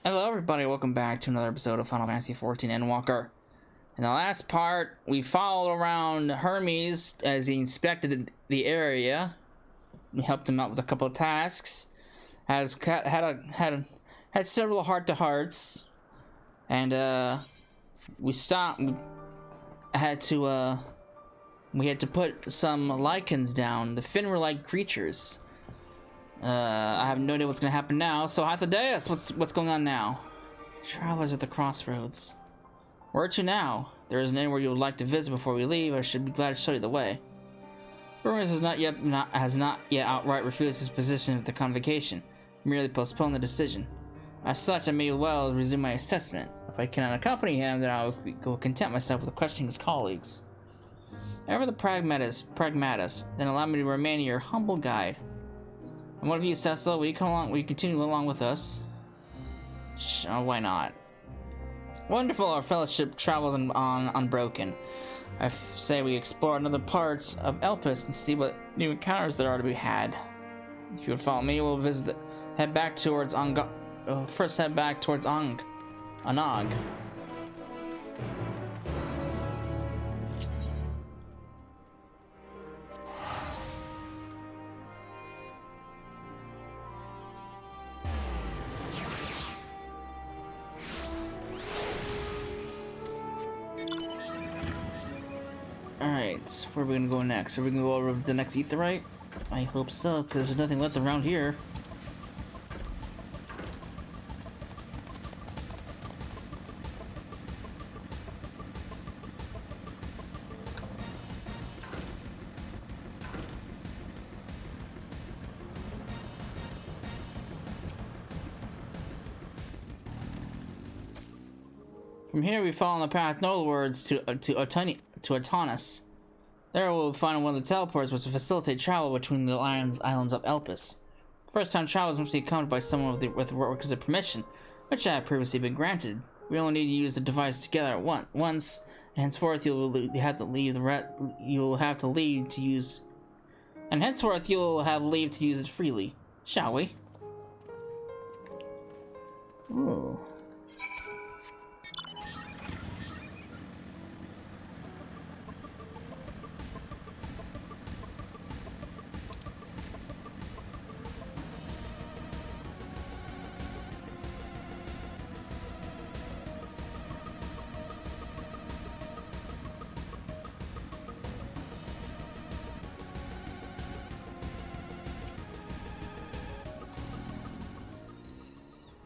Hello everybody, welcome back to another episode of Final Fantasy XIV Endwalker. In the last part, we followed around Hermes as he inspected the area. We helped him out with a couple of tasks. Had several heart-to-hearts. And we stopped. We had to put some lichens down, the Finra-like creatures. I have no idea what's gonna happen now, so Hythlodaeus, what's going on now? Travelers at the crossroads. Where to now? There isn't anywhere you would like to visit before we leave. I should be glad to show you the way. Hermes has not yet outright refused his position at the convocation, merely postponed the decision. As such, I may well resume my assessment. If I cannot accompany him, then I will content myself with questioning his colleagues. Ever the pragmatist, then allow me to remain your humble guide. And what of you, Cecil? Will you come along? Will you continue along with us? Sure, why not? Wonderful, our fellowship travels unbroken. I say we explore another parts of Elpis and see what new encounters there are to be had. If you would follow me, we'll head back towards Annog. Alright, where are we gonna go next? Are we gonna go over the next Aetheryte? I hope so, because there's nothing left around here. From here, we follow on the path northwards to Autonus. There we'll find one of the teleports which will facilitate travel between the islands of Elpis. First time travelers must be accompanied by someone with requisite permission, which I have previously been granted. We only need to use the device together at once, and henceforth you'll have leave to use it freely. Shall we? Ooh.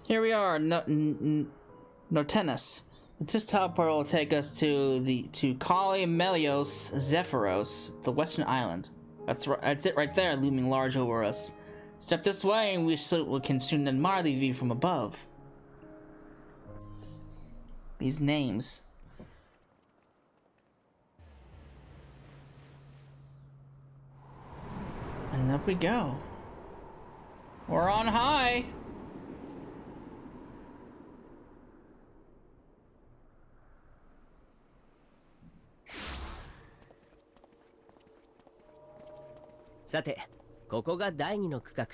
Here we are, Notenus. This teleport will take us to Kali Melios Zephyros, the western island. That's it right there, looming large over us. Step this way and we can soon admire the view from above. These names. And up we go. We're on high!さて、ここが第2の区画、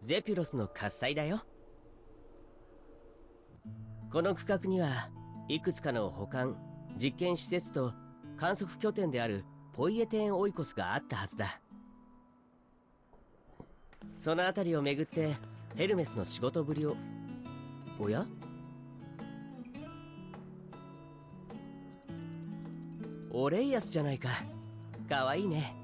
ゼピュロスの喝采だよ。この区画にはいくつかの保管、実験施設と観測拠点であるポイエテンオイコスがあったはずだ。その辺りを巡ってヘルメスの仕事ぶりを。おや？オレイアスじゃないか。かわいいね。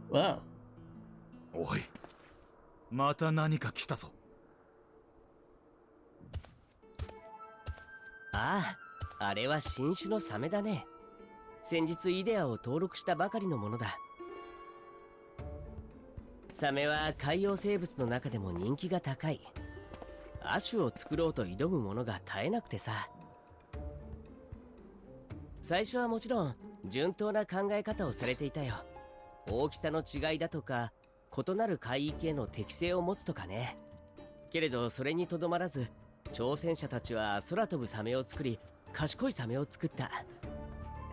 Wow. おい、また何か来たぞ。ああ、あれは新種のサメだね。先日イデアを登録したばかりのものだ。サメは海洋生物の中でも人気が高い。亜種を作ろうと挑むものが絶えなくてさ。最初はもちろん順当な考え方をされていたよ。大きさの違いだとか、異なる海域への適性を持つとかね。けれどそれにとどまらず、挑戦者たちは空飛ぶサメを作り、賢いサメを作った。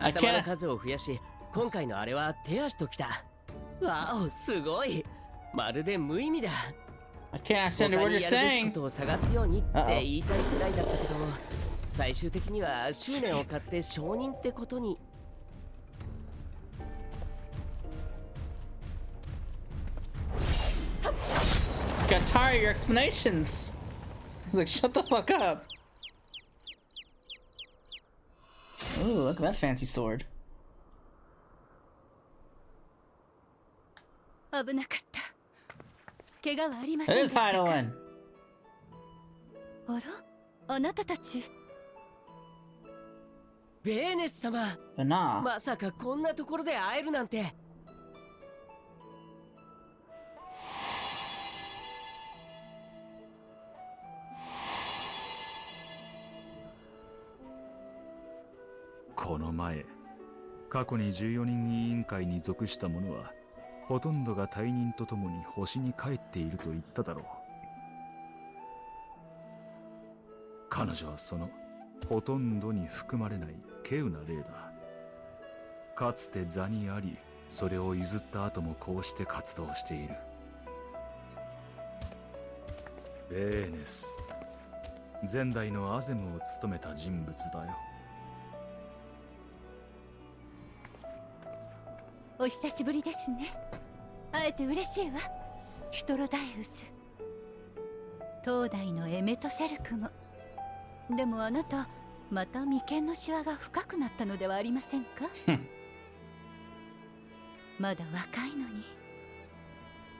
頭の数を増やし、今回のあれは手足ときた。わお、すごい。まるで無意味だ。 I can't understand what you're 他にやるべき saying. ことを探すようにって言いたいくらいだったけど、最終的には執念を買って承認ってことに。Got tired of your explanations. He's like, shut the fuck up. Ooh, look at that fancy sword. 危なかった。怪我はありませ It んで is したか。 Heidelin. あら、あなたたち。ベーネス様、 But nah. まさかこんなところで会えるなんて。この前、過去に14人委員会に属した者はほとんどが退任とともに星に帰っていると言っただろう。彼女はそのほとんどに含まれない稀有な例だ。かつて座にあり、それを譲った後もこうして活動している。ベーネス、前代のアゼムを務めた人物だよ。お久しぶりですね。会えて嬉しいわ。ヒュトロダイウス。東大のエメトセルクも。でもあなた、また眉間のシワが深くなったのではありませんか？まだ若いのに。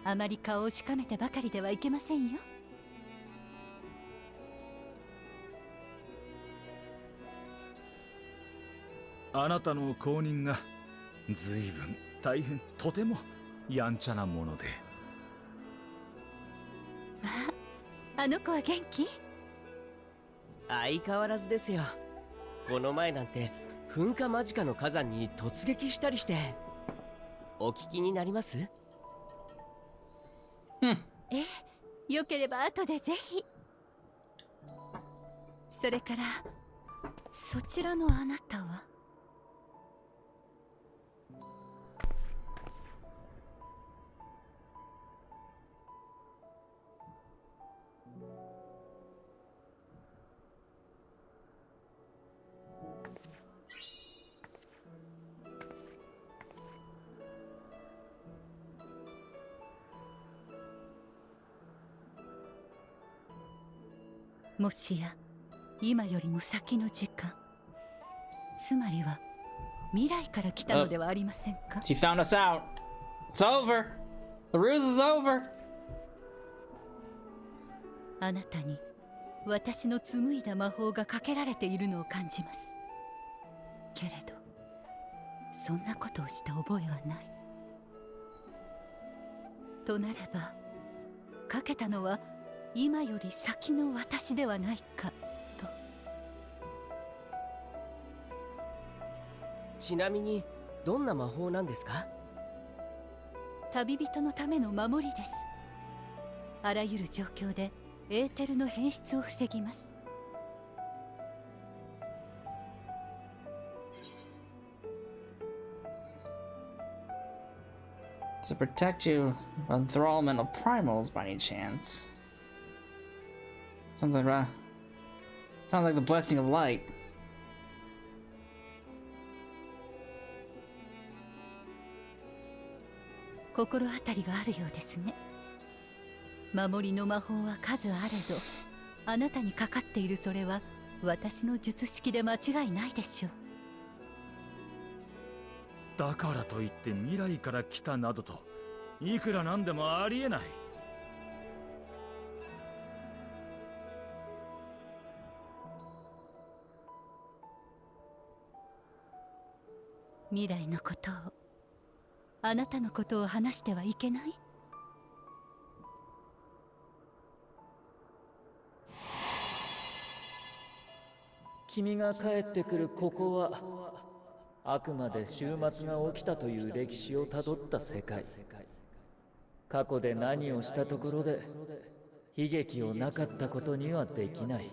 あまり顔をしかめてばかりではいけませんよ。あなたの後任が随分大変とてもやんちゃなもので。まあ、あの子は元気？相変わらずですよ。この前なんて噴火間近の火山に突撃したりして。お聞きになります？ええ、よければ後でぜひ。それからそちらのあなたは？もしや今よりも先の時間、つまりは未来から来たのではありませんか？ She found us out. It's over. The ruse is over. あなたに私の紡いだ魔法がかけられているのを感じます。けれどそんなことをした覚えはない。となればかけたのは今より先の私ではないかと。ちなみにどんな魔法なんですか？旅人のための守りです。あらゆる状況でエーテルの変質を防ぎます。To protect you from enthrallment of primals by any chance. Sounds like the blessing of light. 心当たりがあるようですね。守りの魔法は数あれど、あなたにかかっているそれは私の術式で間違いないでしょう。だからといって未来から来たなどといくらなんでもありえない。未来のことを、あなたのことを話してはいけない？君が帰ってくるここはあくまで終末が起きたという歴史をたどった世界。過去で何をしたところで悲劇をなかったことにはできない。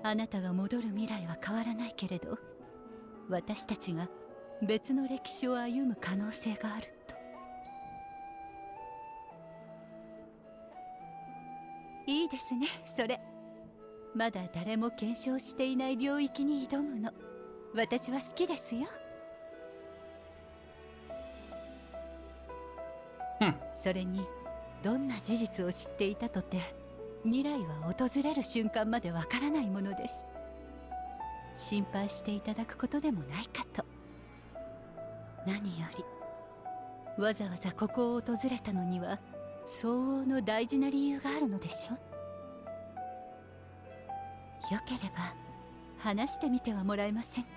あなたが戻る未来は変わらないけれど、私たちが別の歴史を歩む可能性があると。いいですね、それ。まだ誰も検証していない領域に挑むの、私は好きですよ。それにどんな事実を知っていたとて未来は訪れる瞬間までわからないものです。心配していただくことでもないかと。何よりわざわざここを訪れたのには相応の大事な理由があるのでしょ。よければ話してみてはもらえませんか。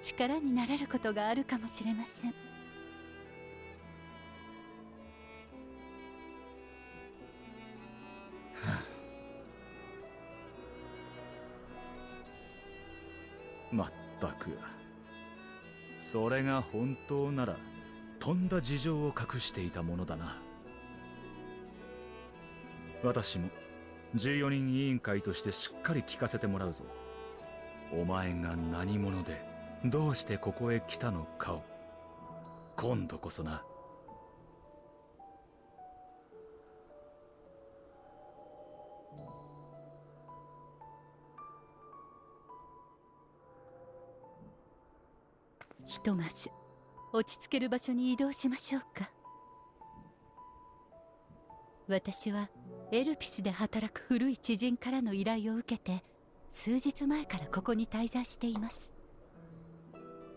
力になれることがあるかもしれません。まったく、それが本当ならとんだ事情を隠していたものだな。私も14人委員会としてしっかり聞かせてもらうぞ。お前が何者でどうしてここへ来たのかを今度こそな。ひとまず落ち着ける場所に移動しましょうか。私はエルピスで働く古い知人からの依頼を受けて数日前からここに滞在しています。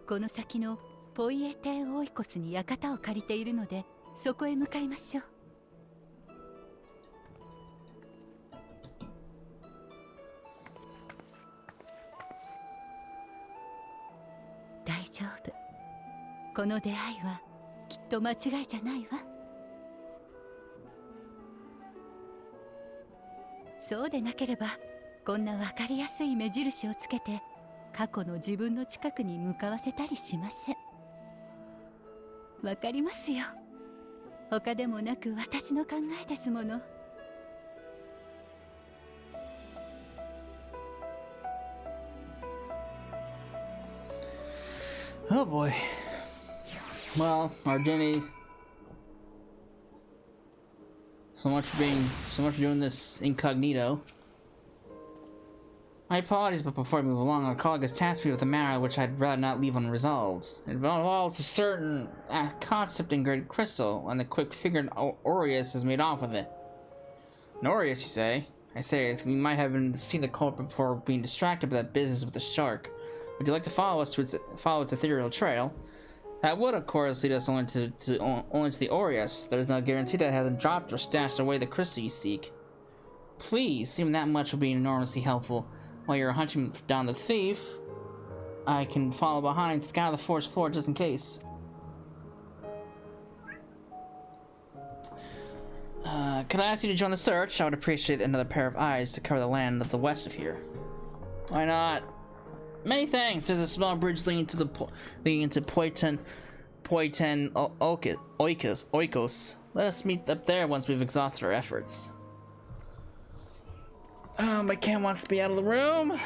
この先のポイエテンオイコスに館を借りているので、そこへ向かいましょう。大丈夫、この出会いはきっと間違いじゃないわ。そうでなければこんな分かりやすい目印をつけて過去の自分の近くに向かわせたりしません。わかりますよ。他でもなく私の考えですもの。Oh boy. Well, our Jenny. So much for doing this incognito. My apologies, but before we move along, our colleague has tasked me with a matter which I'd rather not leave unresolved. It involves a certain concept in great crystal, and the quick-figured Aureus has made off with it. An Aureus, you say? I say, we might have seen the culprit before being distracted by that business with the shark. Would you like to follow us to its ethereal trail? That would, of course, lead us only to the Aureus. There's no guarantee that it hasn't dropped or stashed away the crystal you seek. Please, even that much will be enormously helpful. While you're hunting down the thief, I can follow behind and scour the forest floor just in case. Could I ask you to join the search? I would appreciate another pair of eyes to cover the land of the west of here. Why not? Many thanks. There's a small bridge leading into Poiten Oikos. Let us meet up there once we've exhausted our efforts. My cat wants to be out of the room.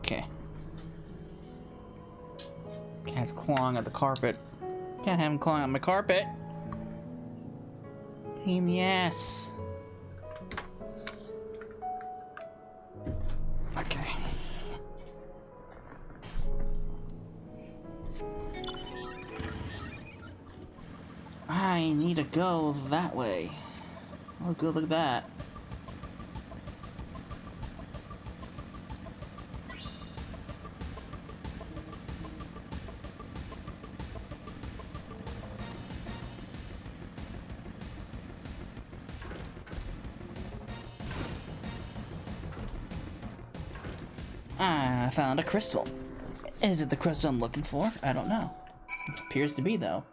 Okay. Cat's clawing at the carpet. Can't have him clawing at my carpet. Pain in the ass. Okay. I need a go that way. Oh, good, look at that. I found a crystal. Is it the crystal I'm looking for? I don't know. It appears to be, though.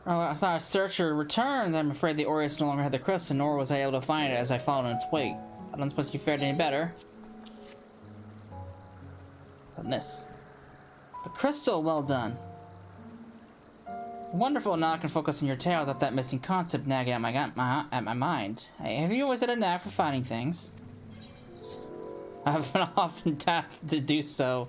Oh, I thought a searcher returned. I'm afraid the Aureus no longer had the crystal, nor was I able to find it as I followed its way. I don't suppose you fared any better than this. The crystal, well done. Wonderful. Now I can focus on your tale without that missing concept nagging at my mind. Hey, have you always had a knack for finding things? I've been often tasked to do so.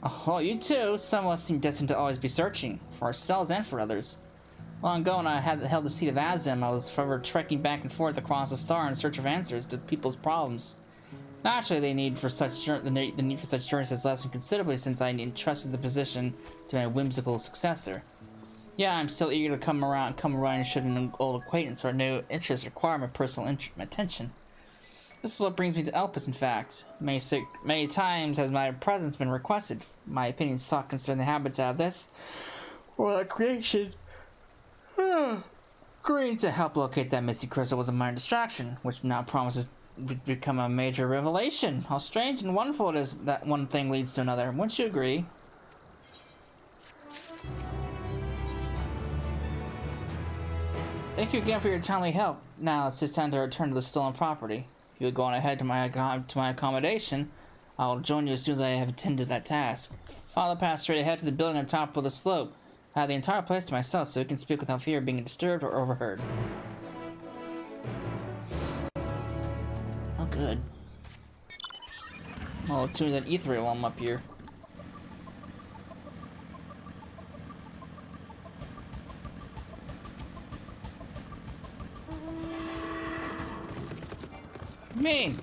Oh, you too. Some of us seem destined to always be searching, for ourselves and for others. Long ago when I held the seat of Azim, I was forever trekking back and forth across the star in search of answers to people's problems. Naturally, the need for such journeys has lessened considerably since I entrusted the position to my whimsical successor. Yeah, I'm still eager to come around should an old acquaintance or new interest require my personal attention. This is what brings me to Elpis, in fact. Many times has my presence been requested, my opinion sought concerning the habitat of this or that creation. Agreeing to help locate that missing crystal was a minor distraction, which now promises to become a major revelation. How strange and wonderful it is that one thing leads to another. Wouldn't you agree? Thank you again for your timely help. Now it's just time to return to the stolen property. If you'll go on ahead to my accommodation, I will join you as soon as I have attended that task. Follow the path straight ahead to the building on top of the slope. I have the entire place to myself, so you can speak without fear of being disturbed or overheard. Oh, good. I'll tune that ether while I'm up here. Mean.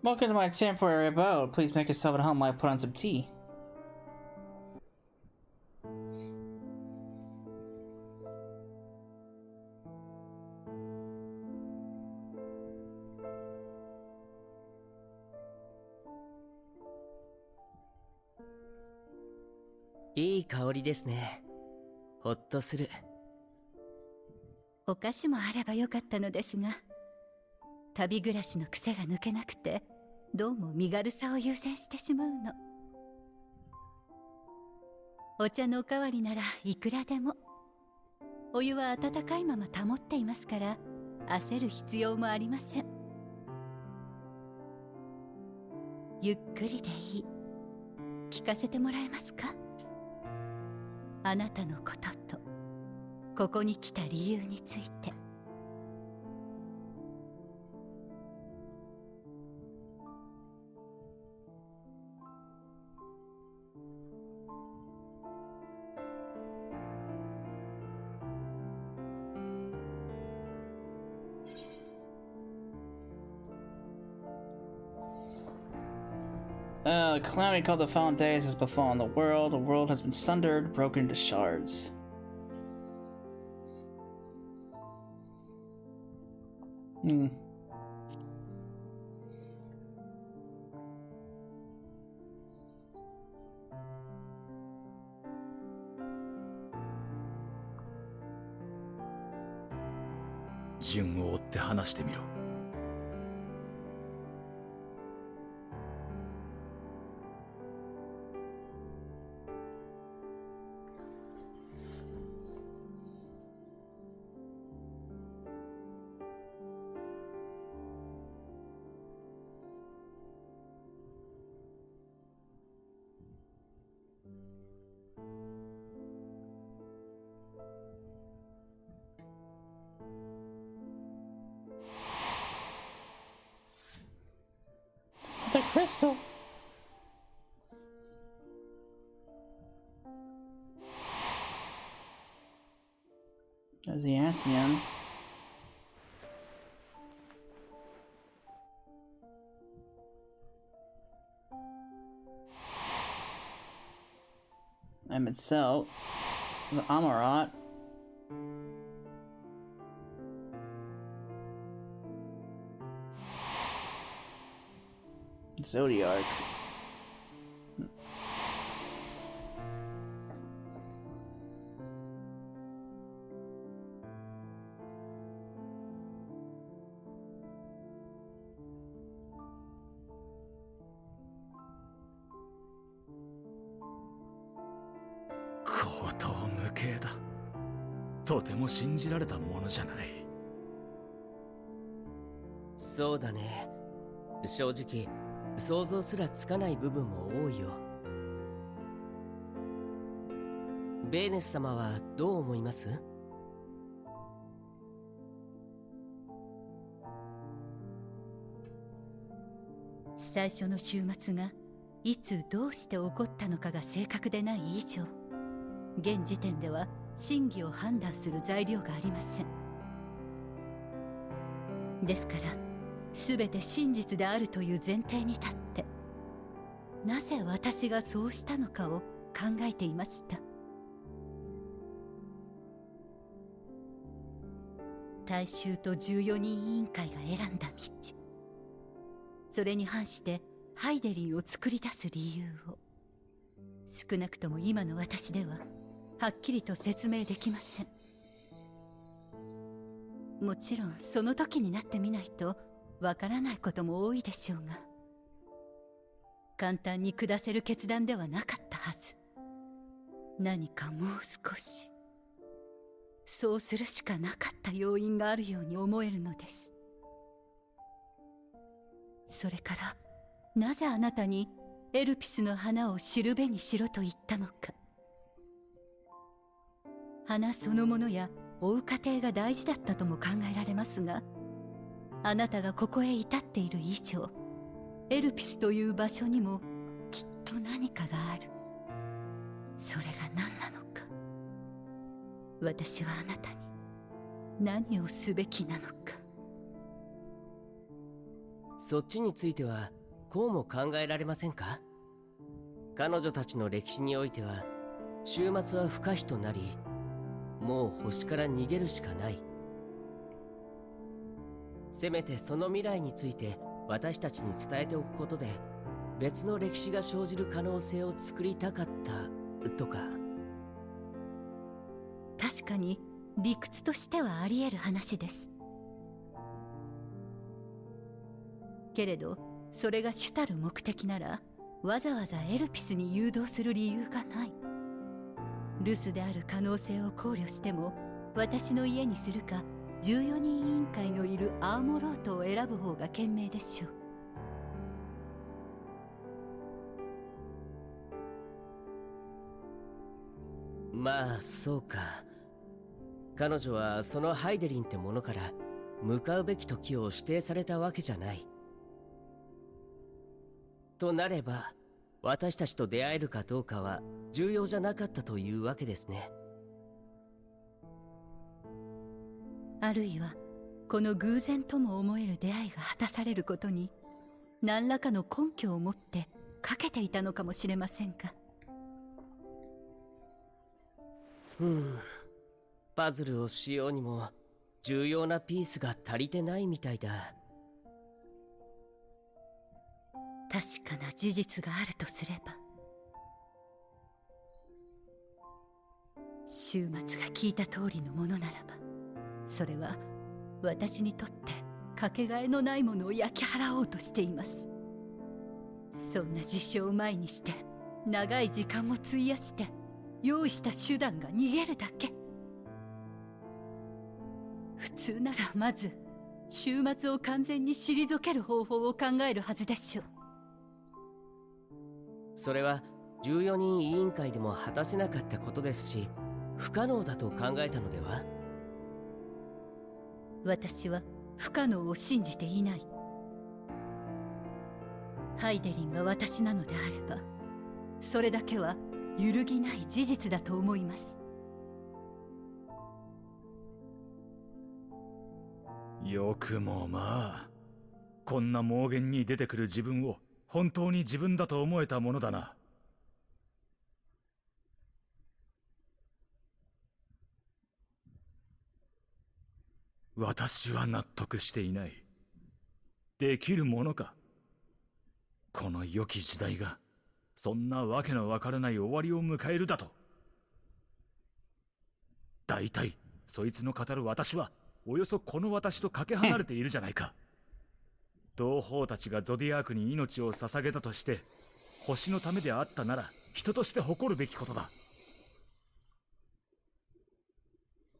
Welcome to my temporary abode. Please make yourself at home while I put on some tea.いい香りですね。ほっとする。お菓子もあればよかったのですが、旅暮らしの癖が抜けなくて、どうも身軽さを優先してしまうの。お茶のおかわりならいくらでも。お湯は温かいまま保っていますから、焦る必要もありません。ゆっくりでいい。聞かせてもらえますか？あなたのことと、ここに来た理由について。A calamity called the Fallen Days has befallen the world. The world has been sundered, broken into shards.順を追って話してみろ。crystal. There's the ASEAN. And itself, the Amarat. Zodiac.荒唐無稽だ。とても信じられたものじゃない。そうだね。正直想像すらつかない部分も多いよ。ベーネス様はどう思います？最初の週末がいつどうして起こったのかが正確でない以上、現時点では真偽を判断する材料がありません。ですから全て真実であるという前提に立って、なぜ私がそうしたのかを考えていました。大衆と14人委員会が選んだ道、それに反してハイデリンを作り出す理由を、少なくとも今の私でははっきりと説明できません。もちろんその時になってみないとわからないことも多いでしょうが、簡単に下せる決断ではなかったはず。何かもう少し、そうするしかなかった要因があるように思えるのです。それからなぜあなたにエルピスの花を知るべにしろと言ったのか。花そのものや追う過程が大事だったとも考えられますが、あなたがここへ至っている以上、エルピスという場所にもきっと何かがある。それが何なのか、私はあなたに何をすべきなのか。そっちについてはこうも考えられませんか？彼女たちの歴史においては、終末は不可避となり、もう星から逃げるしかない。せめてその未来について私たちに伝えておくことで、別の歴史が生じる可能性を作りたかったとか。確かに理屈としてはあり得る話です。けれどそれが主たる目的なら、わざわざエルピスに誘導する理由がない。留守である可能性を考慮しても、私の家にするか14人委員会のいるアーモロートを選ぶ方が賢明でしょう。まあそうか。彼女はそのハイデリンってものから向かうべき時を指定されたわけじゃない。となれば、私たちと出会えるかどうかは重要じゃなかったというわけですね。あるいはこの偶然とも思える出会いが果たされることに何らかの根拠を持ってかけていたのかもしれませんか。パズルをしようにも重要なピースが足りてないみたいだ。確かな事実があるとすれば、終末が聞いた通りのものならば、それは私にとってかけがえのないものを焼き払おうとしています。そんな事象を前にして長い時間も費やして用意した手段が逃げるだけ。普通ならまず終末を完全に退ける方法を考えるはずでしょう。それは14人委員会でも果たせなかったことですし、不可能だと考えたのでは？私は不可能を信じていない。ハイデリンが私なのであれば、それだけは揺るぎない事実だと思います。よくもまあ、こんな妄言に出てくる自分を本当に自分だと思えたものだな。私は納得していない。できるものか。この良き時代がそんなわけのわからない終わりを迎えるだと。大体そいつの語る私はおよそこの私とかけ離れているじゃないか。同胞たちがゾディアークに命を捧げたとして星のためであったなら人として誇るべきことだ。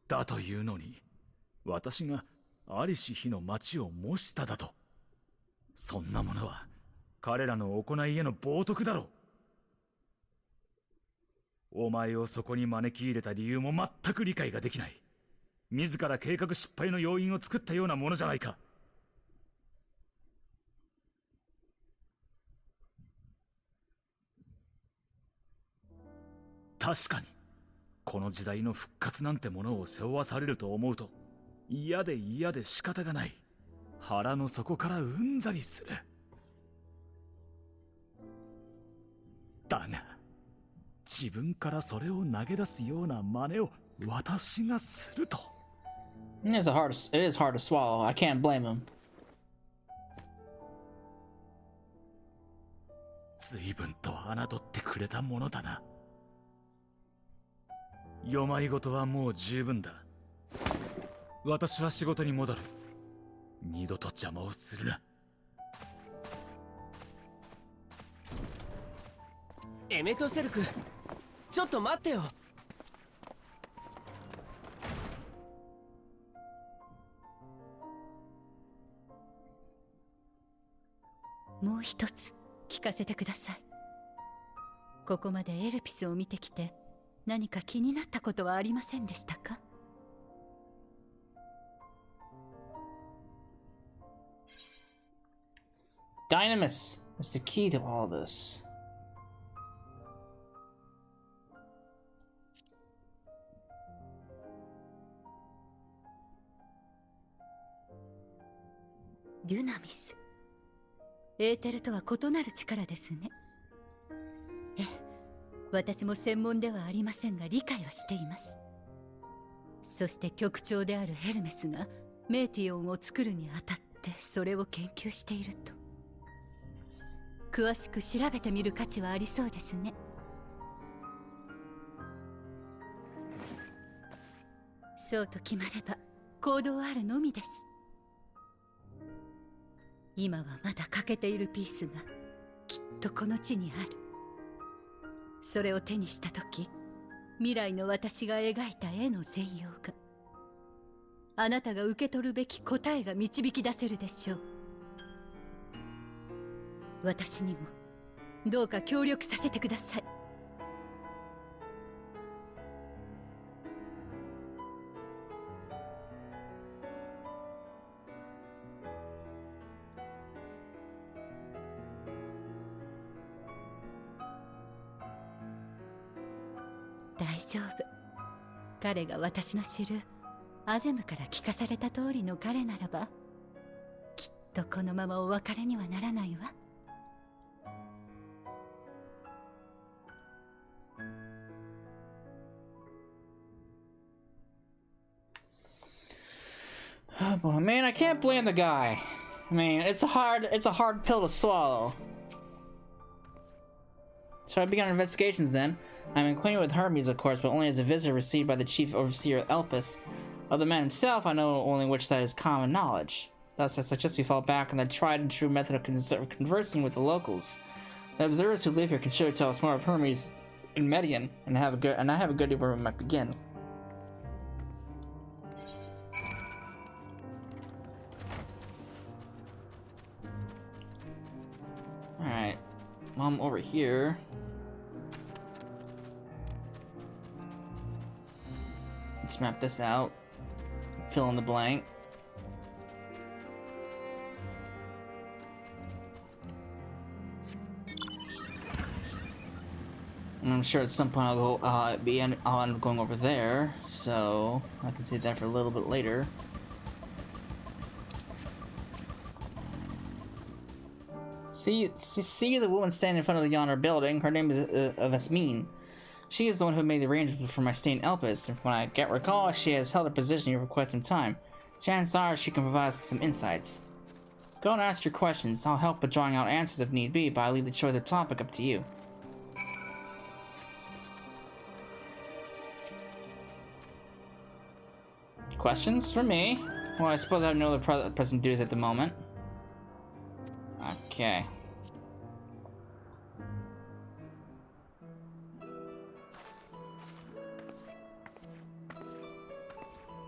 だというのに私が在りし日の町を模しただと。そんなものは彼らの行いへの冒涜だろう。お前をそこに招き入れた理由も全く理解ができない。自ら計画失敗の要因を作ったようなものじゃないか。確かにこの時代の復活なんてものを背負わされると思うと嫌で嫌で仕方がない。腹の底からうんざりする。だが自分からそれを投げ出すような真似を私がすると。It is hard to swallow. I can't blame him. 随分と侮ってくれたものだな。世まいごとはもう十分だ。私は仕事に戻る。二度と邪魔をするな。エメトセルク、ちょっと待ってよ。もう一つ聞かせてください。ここまでエルピスを見てきて何か気になったことはありませんでしたか？Dynamis is the key to all this. Dynamis。エーテルとは異なる力ですね。ええ、私も専門ではありませんが理解はしています。そして局長であるヘルメスがメーティオンを作るにあたってそれを研究していると。詳しく調べてみる価値はありそうですね。そうと決まれば行動あるのみです。今はまだ欠けているピースがきっとこの地にある。それを手にした時、未来の私が描いた絵の全容が、あなたが受け取るべき答えが導き出せるでしょう。私にもどうか協力させてください。大丈夫。彼が私の知るアゼムから聞かされた通りの彼ならば、きっとこのままお別れにはならないわ。Oh boy, man, I can't blame the guy. I mean, it's a hard pill to swallow. Shall I begin our investigations then? I'm acquainted with Hermes, of course, but only as a visitor received by the chief overseer Elpis. Of the man himself, I know only which side is common knowledge. Thus, I suggest we fall back on the tried and true method of conversing with the locals. The observers who live here can surely tell us more of Hermes and Median, and I have a good idea where we might begin. Alright. Well, I'm over here. Let's map this out. Fill in the blank. And I'm sure at some point I'll end up going over there, so I can save that for a little bit later. See the woman standing in front of the yonder building. Her name is Vesmine. She is the one who made the arrangements for my stay in Elpis, and when I recall, she has held a position here for quite some time. Chances are she can provide us some insights. Go and ask your questions. I'll help with drawing out answers if need be, but I leave the choice of topic up to you. Questions for me? Well, I suppose I have no other pressing duties at the moment. Okay.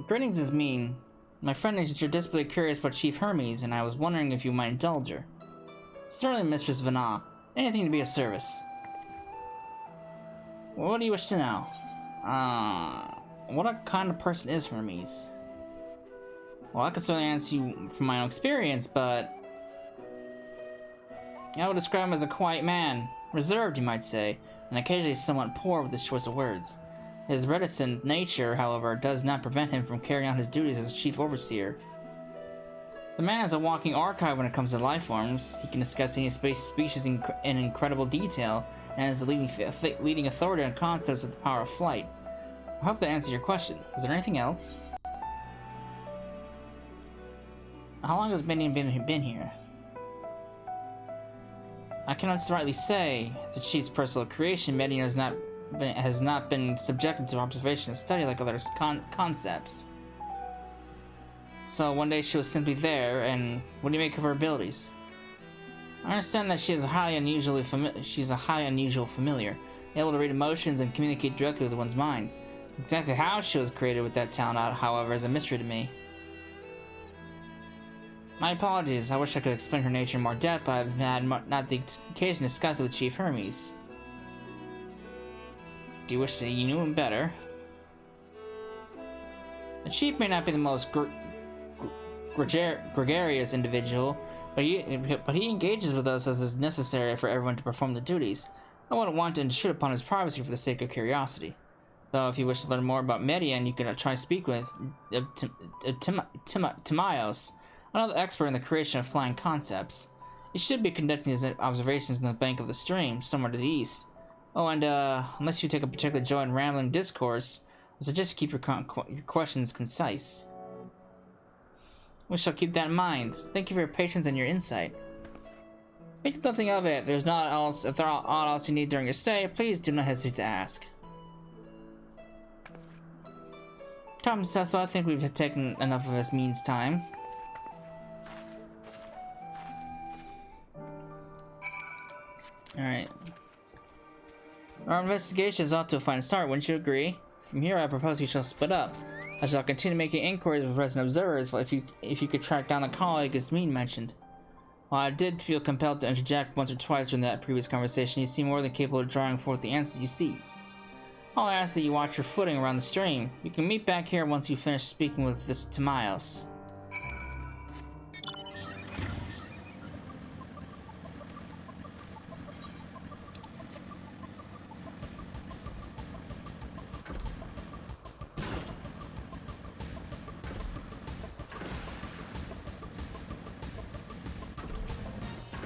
Greetings is mean. My friend is desperately curious about Chief Hermes, and I was wondering if you might indulge her. Certainly, Mistress Vana. Anything to be of service. What do you wish to know? What kind of person is Hermes? Well, I can certainly answer you from my own experience, but I would describe him as a quiet man, reserved, you might say, and occasionally somewhat poor with his choice of words. His reticent nature, however, does not prevent him from carrying out his duties as chief overseer. The man is a walking archive when it comes to life forms. He can discuss any species in incredible detail, and is the leading authority on concepts with the power of flight. I hope that answers your question. Is there anything else? How long has Median been here? I cannot rightly say. As the chief's personal creation, Median has not been subjected to observation and study like other concepts. So one day she was simply there, and what do you make of her abilities? I understand that she is a highly unusual familiar, able to read emotions and communicate directly with one's mind. Exactly how she was created with that talent, however, is a mystery to me. My apologies, I wish I could explain her nature in more depth, but I've had not the occasion to discuss it with Chief Hermes. Do you wish that you knew him better? The Chief may not be the most gregarious individual, but he engages with us as is necessary for everyone to perform the duties. I wouldn't want to intrude upon his privacy for the sake of curiosity. Though if you wish to learn more about Median, you can try to speak with Timaeus, another expert in the creation of flying concepts. He should be conducting his observations in the bank of the stream, somewhere to the east. Oh, and unless you take a particular joy in rambling discourse, I suggest you keep your questions concise. We shall keep that in mind. Thank you for your patience and your insight. Make nothing of it. If there's aught else you need during your stay, please do not hesitate to ask. Come, Cecil, I think we've taken enough of his means time. Alright. Our investigation is off to a fine start, wouldn't you agree? From here, I propose we shall split up. I shall continue making inquiries with resident observers, if you could track down the colleague Yasmin mentioned. While I did feel compelled to interject once or twice during that previous conversation, you seem more than capable of drawing forth the answers you seek. I'll ask that you watch your footing around the stream. We can meet back here once you finish speaking with this Timaeus.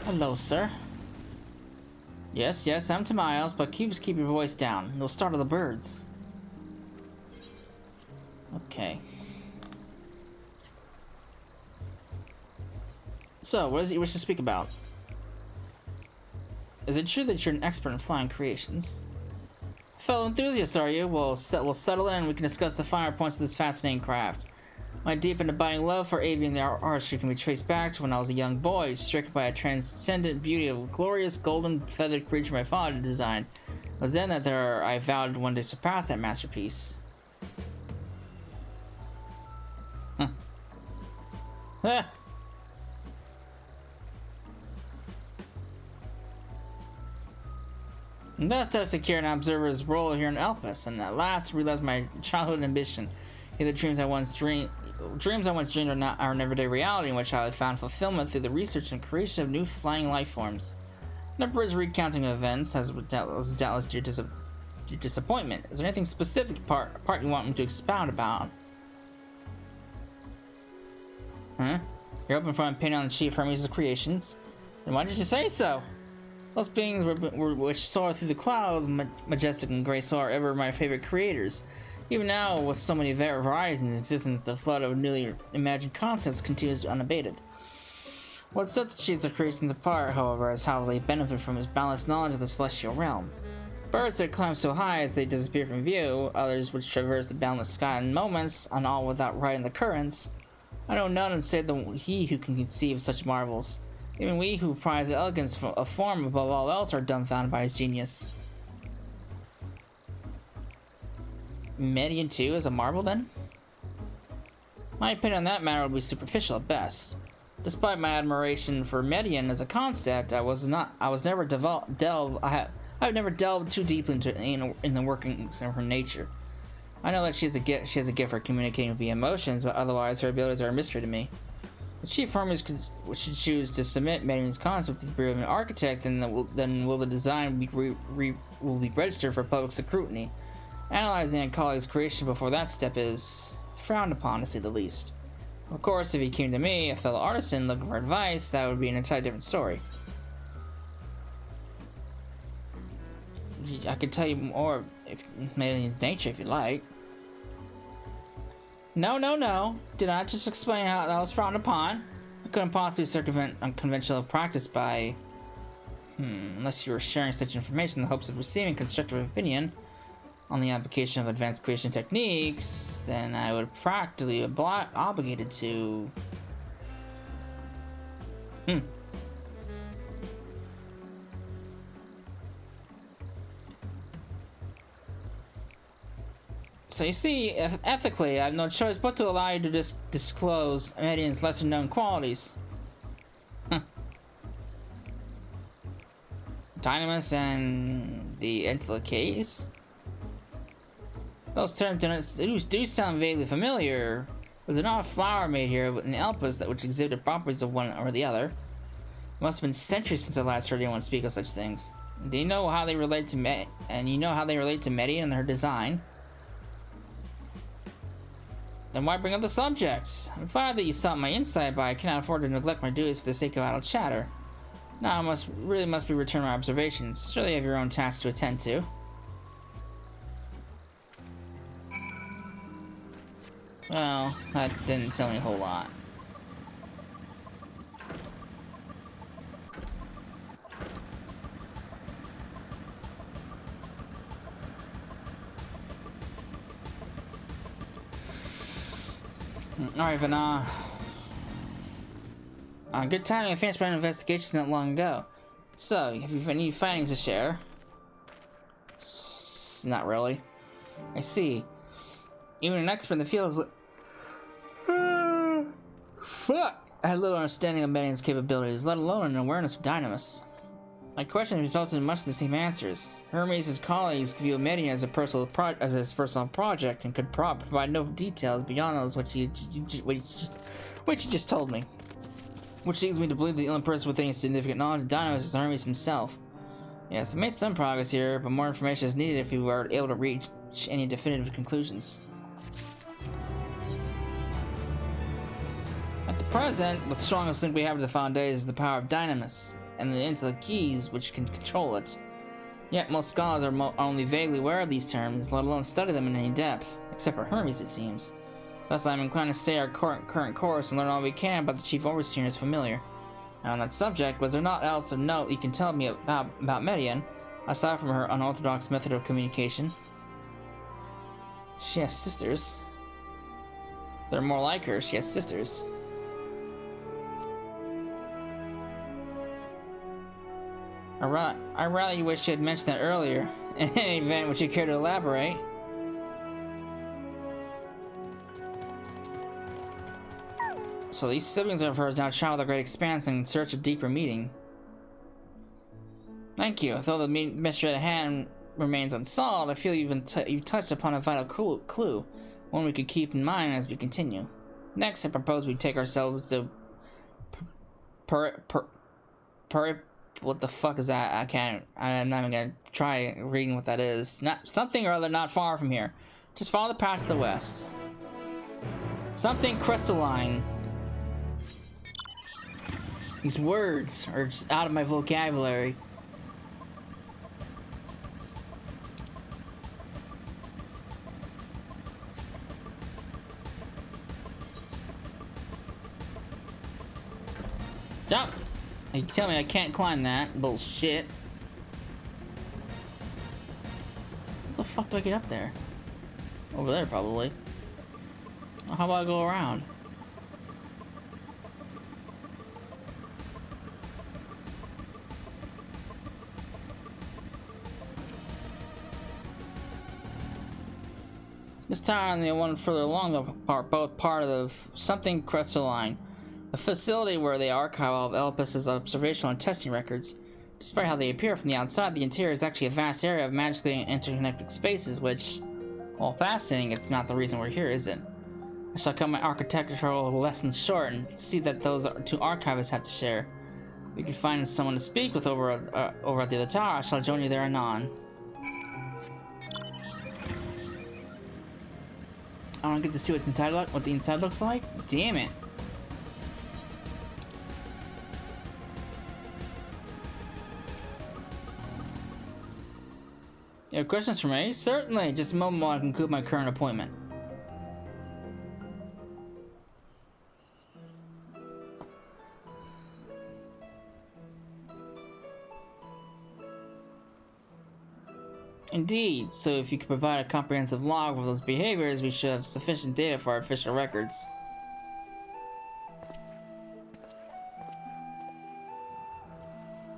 Hello, sir. Yes, I'm Timaeus, but keep your voice down. You'll startle the birds. Okay. So, what is it you wish to speak about? Is it true that you're an expert in flying creations? Fellow enthusiasts, are you? We'll settle in and we can discuss the finer points of this fascinating craft. My deep and abiding love for avian artistry can be traced back to when I was a young boy, stricken by a transcendent beauty of a glorious golden feathered creature my father designed. It was then that I vowed one day to surpass that masterpiece. Huh. And thus I secured an observer's role here in Elpis, and at last realized my childhood ambition. The dreams I once dreamed are an everyday reality in which I have found fulfillment through the research and creation of new flying life forms. An abridged recounting of events has doubtless your disappointment. Is there anything specific part you want me to expound about? Huh? You're open for an opinion on Chief Hermes' creations. Then why did you say so? Those beings which soar through the clouds, majestic and graceful, are ever my favorite creators. Even now, with so many varieties in existence, the flood of newly imagined concepts continues unabated. What sets the Chief's creations apart, however, is how they benefit from his balanced knowledge of the celestial realm. Birds that climb so high as they disappear from view, others which traverse the boundless sky in moments, and all without riding the currents. I know none save he who can conceive such marvels. Even we who prize the elegance of form above all else are dumbfounded by his genius. Median too is a marvel then? My opinion on that matter would be superficial at best. Despite my admiration for Median as a concept, I've never delved too deep into in the workings of her nature. I know that she has a gift for communicating via emotions, but otherwise her abilities are a mystery to me. The Chief Hermes should choose to submit Median's concept to the Bureau of an Architect, and then will the design will be registered for public scrutiny. Analyzing a colleague's creation before that step is frowned upon, to say the least. Of course, if he came to me, a fellow artisan, looking for advice, that would be an entirely different story. I could tell you more if Median's nature if you like. No. Did I just explain how that was frowned upon? I couldn't possibly circumvent unconventional practice by... unless you were sharing such information in the hopes of receiving constructive opinion on the application of advanced creation techniques, then I would practically be obligated to... So you see, ethically, I have no choice but to allow you to disclose Median's lesser-known qualities. Dynamis and the Endwalker. Those terms do sound vaguely familiar. Was there not a flower made here in Elpis which exhibited properties of one or the other? It must have been centuries since I last heard anyone speak of such things. Do you know how they relate to Median and her design? Then why bring up the subject? I'm flattered that you sought my insight, but I cannot afford to neglect my duties for the sake of idle chatter. Now I must be returning my observations. Surely you have your own tasks to attend to. Well, that didn't tell me a whole lot. Alright, Vana. Good timing. I finished my investigations not long ago. So, have you any findings to share? Not really. I see. Even an expert in the field is fuck! I had little understanding of Median's capabilities, let alone an awareness of Dynamis. My questions resulted in much the same answers. Hermes' colleagues view Median as his personal project and could provide no details beyond those which you just told me. Which leads me to believe the only person with any significant knowledge of Dynamis is Hermes himself. Yes, I made some progress here, but more information is needed if we were able to reach any definitive conclusions. At the present, the strongest link we have to the Foundation is the power of Dynamis, and the intellect keys which can control it. Yet most scholars are only vaguely aware of these terms, let alone study them in any depth, except for Hermes, it seems. Thus I am inclined to stay our current course and learn all we can about the Chief Overseer and his familiar. And on that subject, was there naught else of note you can tell me about Median, aside from her unorthodox method of communication? She has sisters. They're more like her, she has sisters. I rather wish you had mentioned that earlier. In any event, would you care to elaborate? So these siblings of hers now travel the great expanse in search of deeper meaning. Thank you. Though the mystery at hand remains unsolved, I feel you've touched upon a vital clue, one we could keep in mind as we continue. Next, I propose we take ourselves to What the fuck is that? I'm not even gonna try reading what that is. Not something or other not far from here. Just follow the path to the west. Something crystalline. These words are just out of my vocabulary. Jump! You tell me I can't climb that. Bullshit. How the fuck do I get up there? Over there, probably. Well, how about I go around? This town and the one further along are both part of something crystalline, a facility where they archive all of Elpis' observational and testing records. Despite how they appear from the outside, the interior is actually a vast area of magically interconnected spaces, which, while fascinating, it's not the reason we're here, is it? I shall cut my architectural lessons short and see that those two archivists have to share. If you can find someone to speak with over at the other tower, I shall join you there anon. I don't get to see what the inside looks like? Damn it. You have questions for me? Certainly! Just a moment while I conclude my current appointment. Indeed, so if you could provide a comprehensive log of those behaviors, we should have sufficient data for our official records.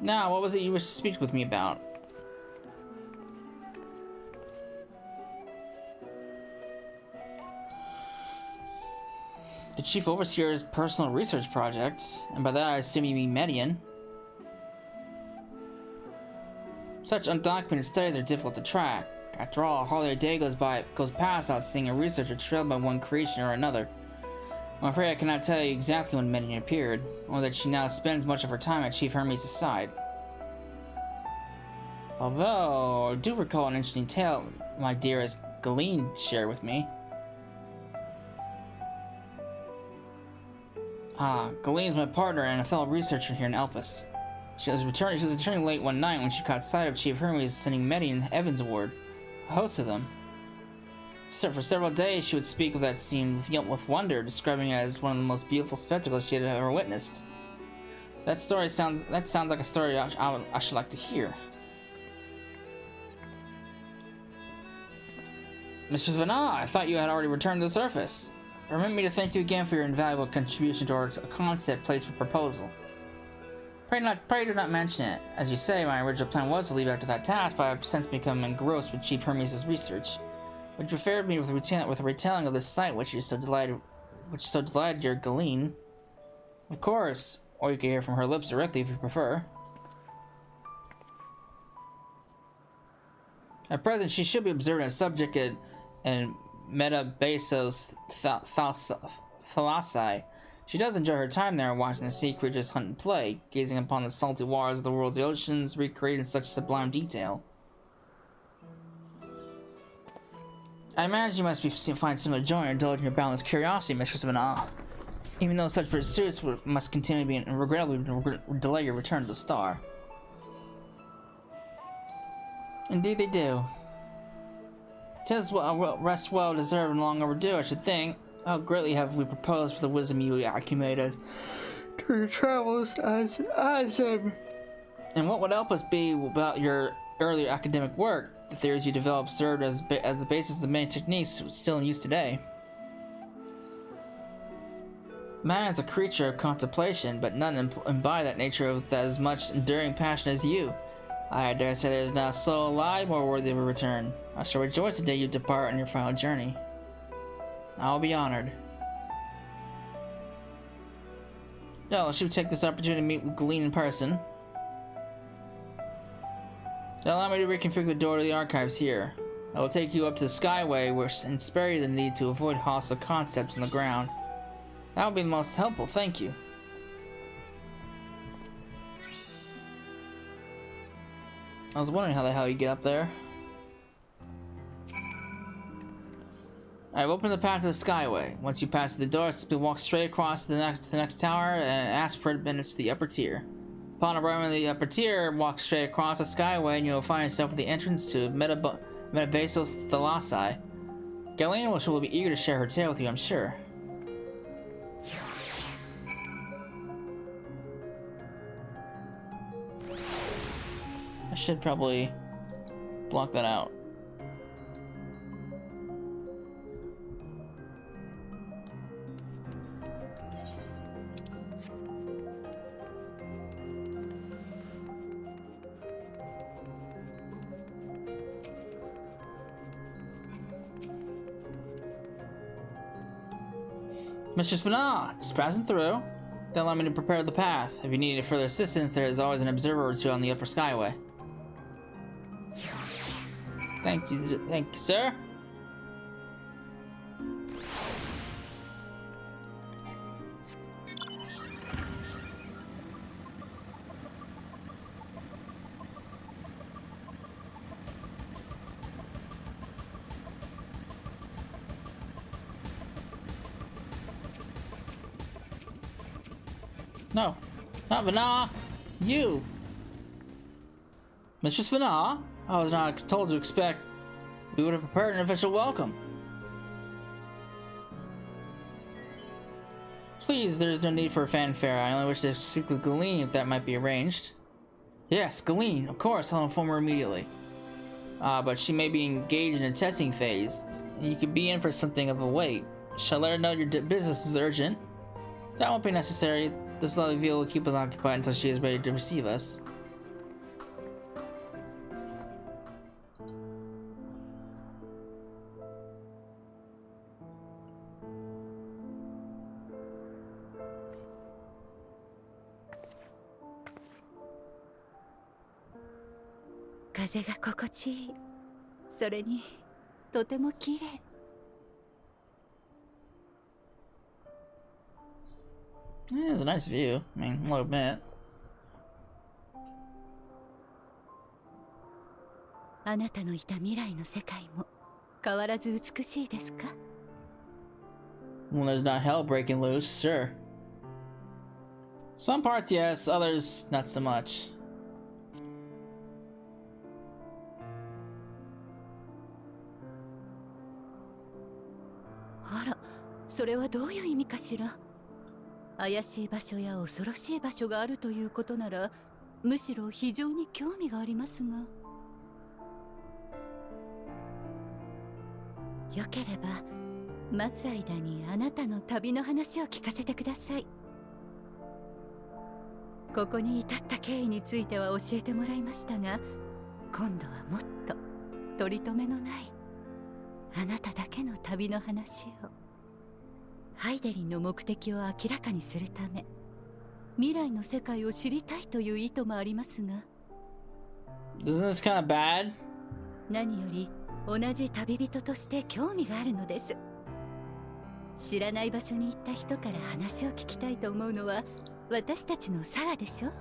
Now, what was it you wished to speak with me about? The Chief Overseer's personal research projects, and by that I assume you mean Median. Such undocumented studies are difficult to track. After all, hardly a day goes past without seeing a researcher trailed by one creation or another. I'm afraid I cannot tell you exactly when Median appeared, or that she now spends much of her time at Chief Hermes' side. Although, I do recall an interesting tale my dearest Galeen shared with me. Galeen is my partner and a fellow researcher here in Elpis. She was returning late one night when she caught sight of Chief Hermes sending Median Evansward, a host of them. For several days she would speak of that scene with wonder, describing it as one of the most beautiful spectacles she had ever witnessed. That sounds like a story I should like to hear. Mistress Vanna, I thought you had already returned to the surface. Permit me to thank you again for your invaluable contribution towards a concept placement proposal. Pray do not mention it. As you say, my original plan was to leave after that task, but I have since become engrossed with Chief Hermes' research. Would you favor me with a retelling of this site which so delighted your Galeen? Of course, or you can hear from her lips directly if you prefer. At present, she should be observing a subject in Metabasos Thalassae. She does enjoy her time there, watching the sea creatures hunt and play, gazing upon the salty waters of the world's oceans, recreated in such sublime detail. I imagine you must find similar joy in indulging your boundless curiosity, Mistress Vanna. Even though such pursuits must continue to be and regrettably delay your return to the star. Indeed they do. 'Tis a rest well deserved and long overdue, I should think. How greatly have we proposed for the wisdom you accumulated through your travels as and what would help us be about your earlier academic work? The theories you developed served as the basis of many techniques still in use today. Man is a creature of contemplation, but none embody that nature with as much enduring passion as you. I dare say there is not a soul alive more worthy of a return. I shall rejoice the day you depart on your final journey. I will be honored. No, she would take this opportunity to meet with Galeen in person. Now allow me to reconfigure the door to the archives here. I will take you up to the Skyway and spare you the need to avoid hostile concepts on the ground. That would be the most helpful, thank you. I was wondering how the hell you get up there. I've opened the path to the Skyway. Once you pass the door, simply walk straight across to the next tower and ask for admittance to the upper tier. Upon arriving at the upper tier, walk straight across the Skyway and you'll find yourself at the entrance to Metabasos Thalassi. Galena will be eager to share her tale with you, I'm sure. I should probably block that out. Mistress Vana, just passing through. Don't allow me to prepare the path. If you need any further assistance, there is always an observer or two on the upper Skyway. Thank you, sir. No, not Vana. You. Mistress Vana? I was not told to expect we would have prepared an official welcome. Please, there is no need for a fanfare. I only wish to speak with Galeen if that might be arranged. Yes, Galeen, of course, I'll inform her immediately. But she may be engaged in a testing phase, and you could be in for something of a wait. Shall I let her know your business is urgent? That won't be necessary. This lovely vehicle will keep us occupied until she is ready to receive us.風が心地いい。それにとても綺麗。Yeah, it's a nice view. I mean, a little bit. あなたのいた未来の世界も変わらず美しいですか? When there's not hell breaking loose, sure. Some parts, yes. Others, not so much. あら、それはどういう意味かしら。怪しい場所や恐ろしい場所があるということなら、むしろ非常に興味がありますが。よければ待つ間にあなたの旅の話を聞かせてください。ここに至った経緯については教えてもらいましたが、今度はもっと取り留めのないあなただけの旅の話を。ハイデリンの目的を明らかにするため、未来の世界を知りたいという意図もありますが。Isn't this kind of bad? 何より同じ旅人として興味があるのです。知らない場所に行った人から話を聞きたいと思うのは私たちの佐賀でしょ。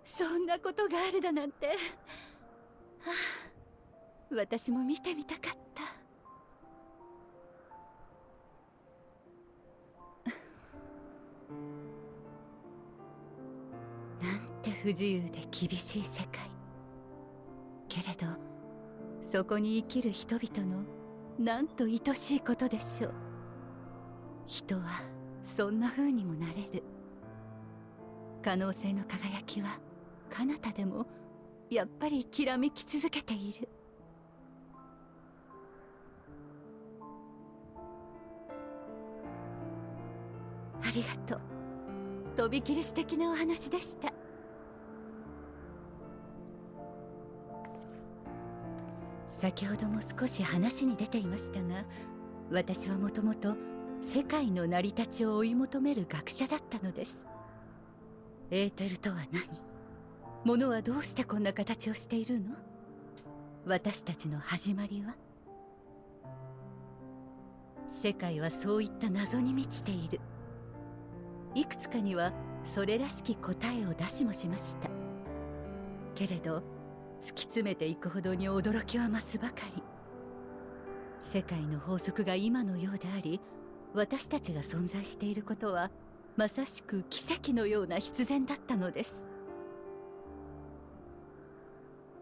そんなことがあるだなんて。はあ、私も見てみたかった。なんて不自由で厳しい世界。けれどそこに生きる人々のなんと愛しいことでしょう。人はそんな風にもなれる。可能性の輝きは彼方でもやっぱりきらめき続けている。りがとう。とびきり素敵なお話でした。先ほども少し話に出ていましたが、私はもともと世界の成り立ちを追い求める学者だったのです。エーテルとは何？物はどうしてこんな形をしているの？私たちの始まりは？世界はそういった謎に満ちている。いくつかにはそれらしき答えを出しもしました。けれど突き詰めていくほどに驚きは増すばかり。世界の法則が今のようであり、私たちが存在していることはまさしく奇跡のような必然だったのです。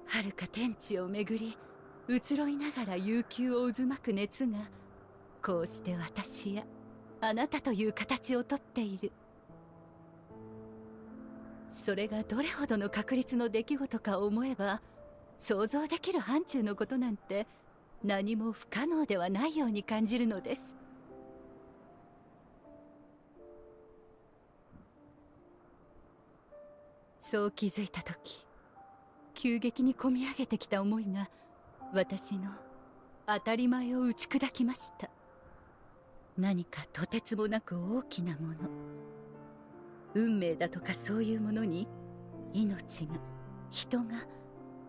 遥か天地をめぐり移ろいながら悠久を渦巻く熱が、こうして私やあなたという形をとっている。それがどれほどの確率の出来事か思えば、想像できる範疇のことなんて何も不可能ではないように感じるのです。そう気づいた時、急激にこみ上げてきた思いが私の当たり前を打ち砕きました。何かとてつもなく大きなもの、運命だとかそういうものに命が、人が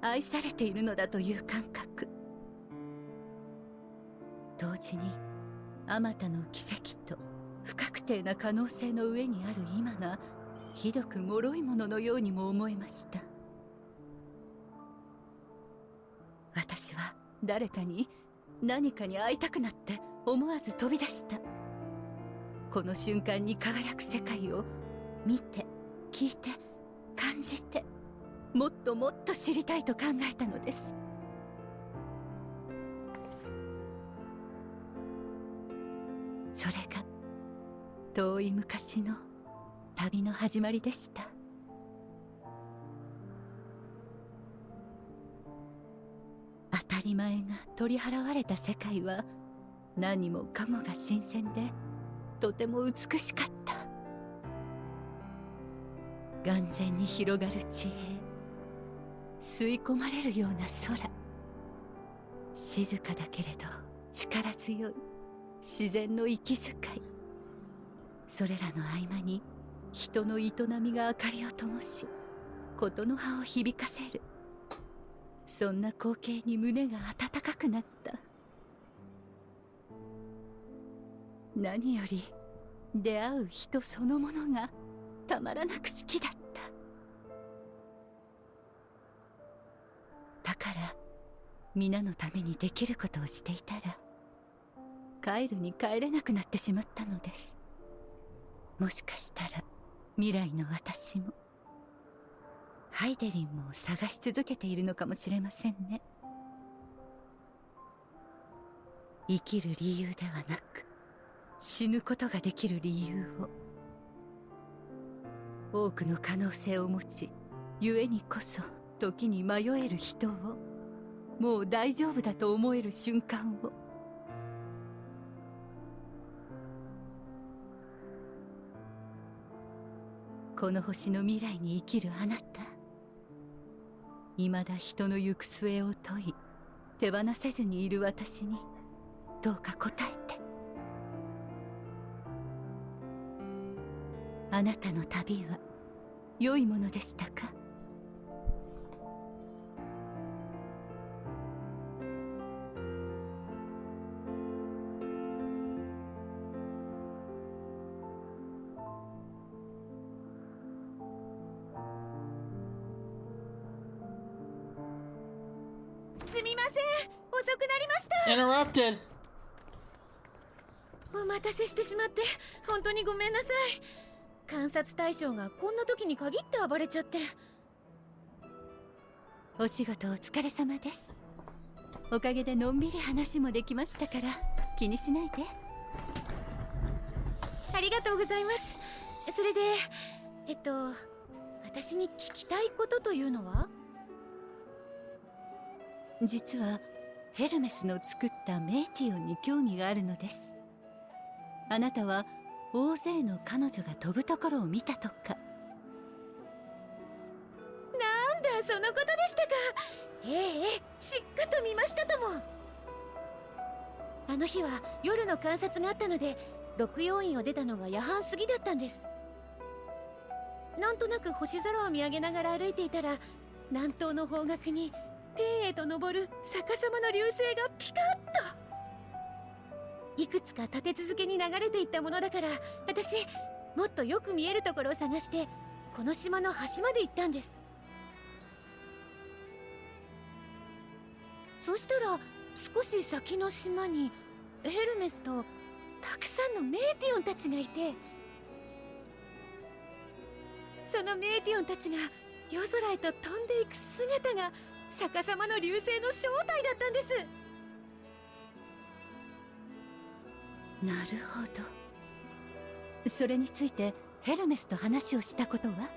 愛されているのだという感覚。同時にあまたの奇跡と不確定な可能性の上にある今がひどく脆いもののようにも思えました。私は誰かに、何かに会いたくなって思わず飛び出した。この瞬間に輝く世界を見て、聞いて、感じて、もっともっと知りたいと考えたのです。それが遠い昔の旅の始まりでした。当たり前が取り払われた世界は何もかもが新鮮でとても美しかった。眼前に広がる地平、吸い込まれるような空、静かだけれど力強い自然の息遣い、それらの合間に人の営みが明かりを灯し、ことの葉を響かせる。そんな光景に胸が温かくなった。何より出会う人そのものがたまらなく好きだった。だから皆のためにできることをしていたら、帰るに帰れなくなってしまったのです。もしかしたら未来の私もハイデリンも探し続けているのかもしれませんね。生きる理由ではなく、死ぬことができる理由を、多くの可能性を持ち、故にこそ時に迷える人を、もう大丈夫だと思える瞬間を。この星の未来に生きるあなた、未だ人の行く末を問い、手放せずにいる私にどうか答えて。あなたの旅は良いものでしたか？すみません、遅くなりました。 Interrupted. お待たせしてしまって本当にごめんなさい。観察対象がこんな時に限って暴れちゃって。お仕事お疲れ様です。おかげでのんびり話もできましたから気にしないで。ありがとうございます。それで私に聞きたいことというのは？実はヘルメスの作ったメイティオンに興味があるのです。あなたは大勢の彼女が飛ぶところを見たとか。なんだそのことでしたか。ええ、しっかと見ましたとも。あの日は夜の観察があったので六葉院を出たのが夜半過ぎだったんです。なんとなく星空を見上げながら歩いていたら、南東の方角に天へと昇る逆さまの流星がピカッと。いくつか立て続けに流れていったものだから、私もっとよく見えるところを探してこの島の端まで行ったんです。そしたら少し先の島にヘルメスとたくさんのメーティオンたちがいて、そのメーティオンたちが夜空へと飛んでいく姿が逆さまの流星の正体だったんです。なるほど。それについてヘルメスと話をしたことは？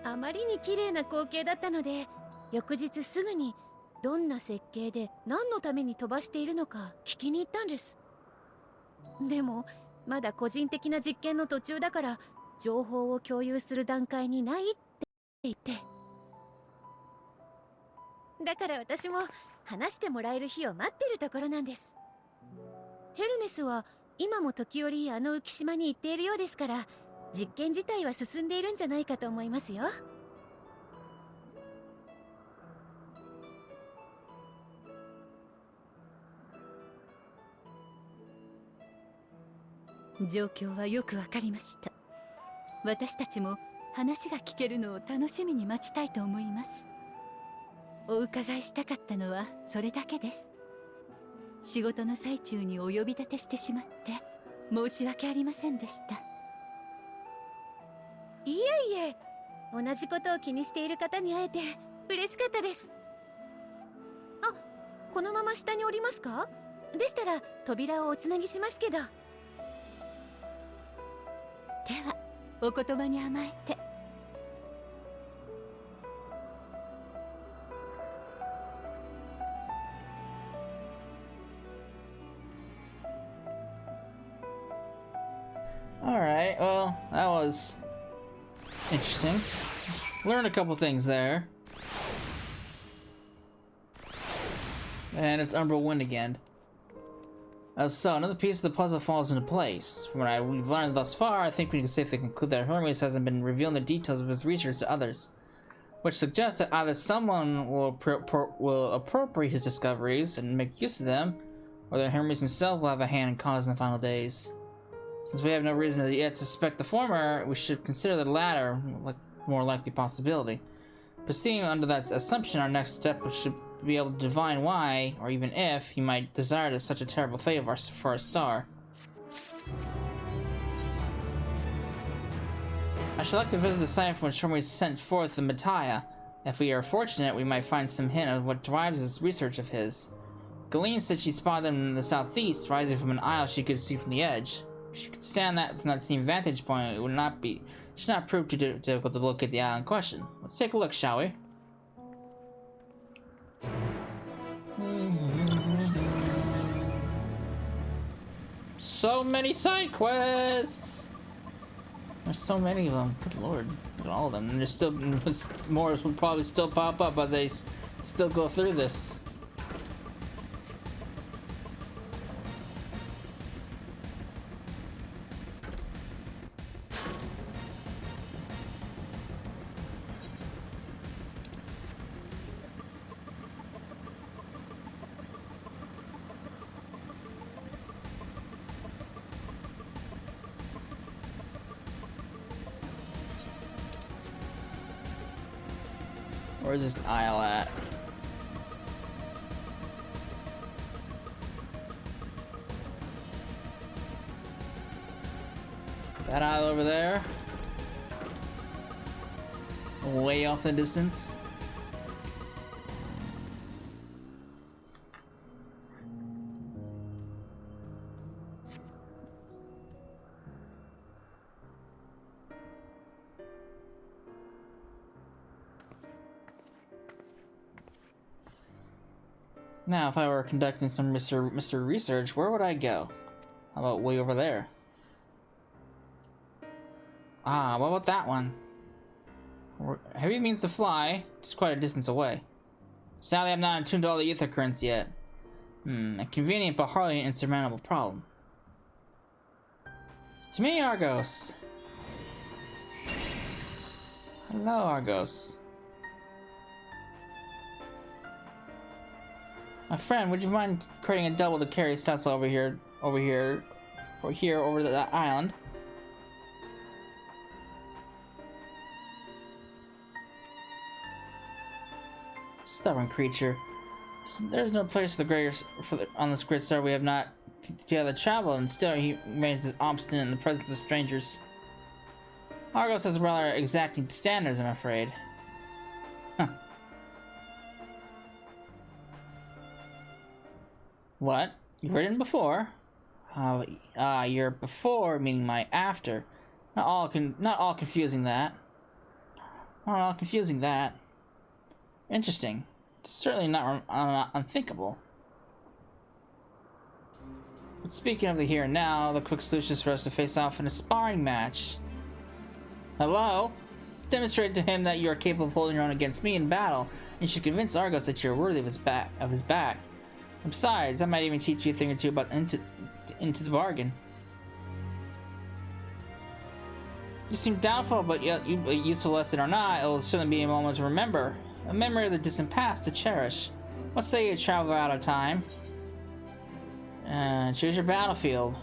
あまりに綺麗な光景だったので、翌日すぐにどんな設計で何のために飛ばしているのか聞きに行ったんです。でもまだ個人的な実験の途中だから情報を共有する段階にないって言って、だから私も話してもらえる日を待ってるところなんです。ヘルメスは今も時折あの浮島に行っているようですから、実験自体は進んでいるんじゃないかと思いますよ。状況はよくわかりました。私たちも話が聞けるのを楽しみに待ちたいと思います。お伺いしたかったのはそれだけです。仕事の最中にお呼び立てしてしまって申し訳ありませんでした。いえいえ、同じことを気にしている方に会えて嬉しかったです。あ、このまま下に降りますか？でしたら扉をおつなぎしますけど。ではお言葉に甘えて。Alright, well, that was interesting. Learned a couple things there. And it's Umbral Wind again. So, another piece of the puzzle falls into place. From what we've learned thus far, I think we can safely conclude that Hermes hasn't been revealing the details of his research to others, which suggests that either someone will appropriate his discoveries and make use of them, or that Hermes himself will have a hand in causing the final days. Since we have no reason to yet suspect the former, we should consider the latter more likely possibility. Proceeding under that assumption, our next step should be able to divine why, or even if, he might desire such a terrible fate for our star. I should like to visit the site from which Hermes sent forth the Mattia. If we are fortunate, we might find some hint of what drives this research of his. Galeen said she spotted them in the southeast, rising from an isle she could see from the edge. If she could stand that from that same vantage point, it should not prove too difficult to locate the island in question. Let's take a look, shall we? So many side quests! There's so many of them. Good lord. Look at all of them. And there's still more will probably still pop up as I still go through this. Where's this isle at? That isle over there? Way off in the distance? Now, if I were conducting some mystery research, where would I go? How about way over there? Ah, what about that one? Heavy means to fly, just quite a distance away. Sadly, I'm not attuned to all the ether currents yet. A convenient but hardly an insurmountable problem. It's me, Argos. Hello, Argos. My friend, would you mind creating a double to carry Sessa over that island? Stubborn creature. There's no place on this great star we have not together traveled, and still he remains as obstinate in the presence of strangers. Argos has rather exacting standards, I'm afraid. Huh. What? You've written before? Your before meaning my after. Not all confusing that. Not all confusing that. Interesting. Certainly not unthinkable. But speaking of the here and now, the quick solution is for us to face off in a sparring match. Hello? Demonstrate to him that you are capable of holding your own against me in battle, and you should convince Argos that you are worthy of his back. And besides, I might even teach you a thing or two about into the bargain. You seem doubtful, but yet useful lesson or not, it will certainly be a moment to remember. A memory of the distant past to cherish. What say you travel out of time? Choose your battlefield.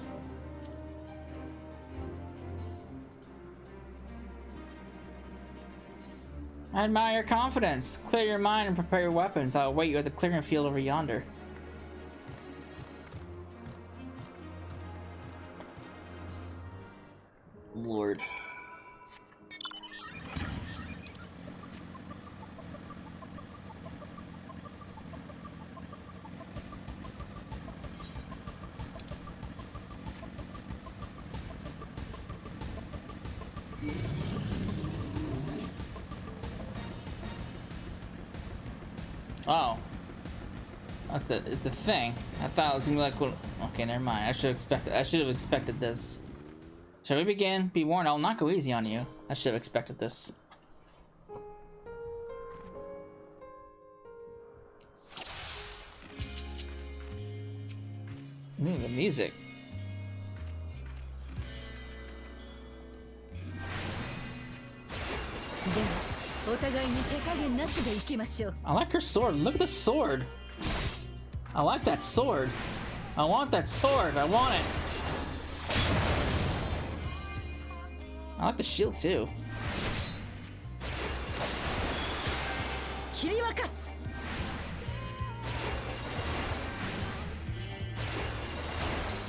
I admire your confidence. Clear your mind and prepare your weapons. I'll await you at the clearing field over yonder. Lord. Oh. It's a thing. I thought it was gonna be like, well, okay, never mind. I should have expected this. Shall we begin? Be warned, I'll not go easy on you. I should have expected this. The music. I like her sword. Look at the sword. I like that sword. I want that sword. I want it. I like the shield too.